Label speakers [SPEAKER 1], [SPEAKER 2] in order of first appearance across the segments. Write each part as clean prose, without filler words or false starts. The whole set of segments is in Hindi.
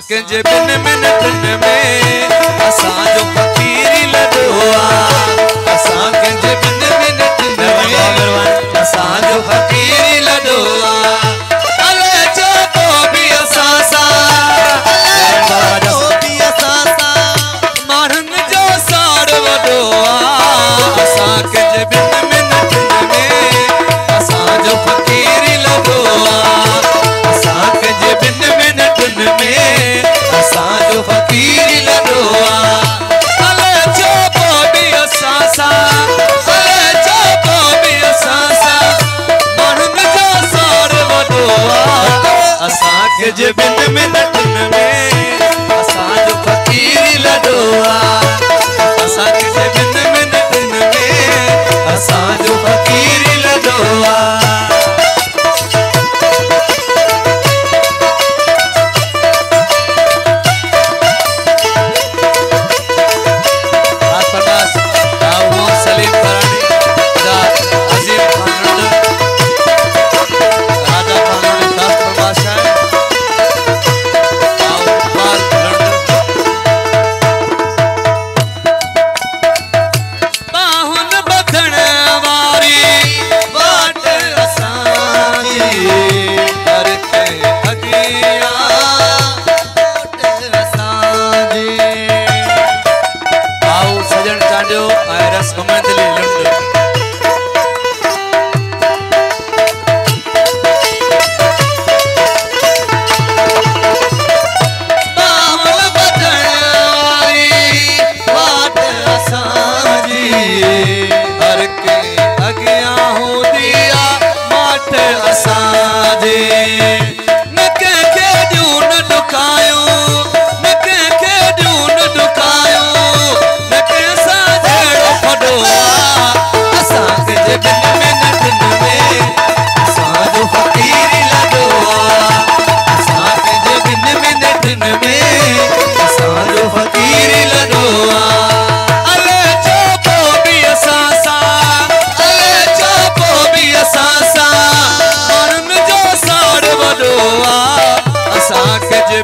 [SPEAKER 1] के जे बिन मिनटन में असां जो फकीरी लडोआ असां के जे बिन मिनटन में असां जो फकीरी लडोआ अले जो को भी असां सा जो भी असां सा मारन जो साड़ वडोआ असां के जे बिन मिनटन में असां जो फकीरी लडोआ असां के जे बिन मिनटन में असां जो फकीरी लडोआ अले जो को भी असां सा अले जो को भी असां सा मारन जो साड़ वडोआ असां के जे बिन मिनटन में असां जो फकीरी लडोआ असां के जे बिन मिनटन में असां जो फकीरी लडोआ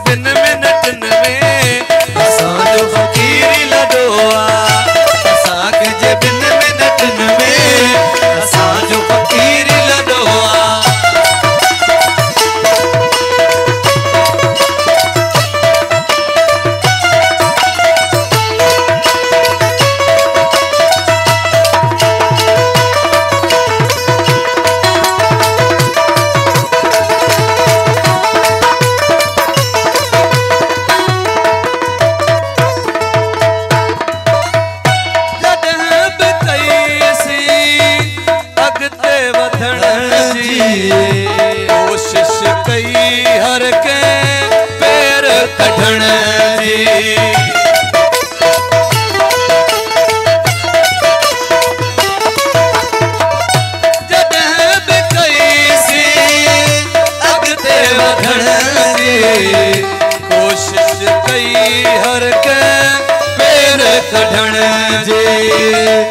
[SPEAKER 1] बिन मिनटन में असां जो फकीरी लडोआ असां के जे बिन मिनटन में असां जो फकीरी लडोआ कोशिश कई हर के पैर कढण जी जॾहिं बि कईसीं अॻिते वधण जी कोशिश कई हर के पैर कढण जी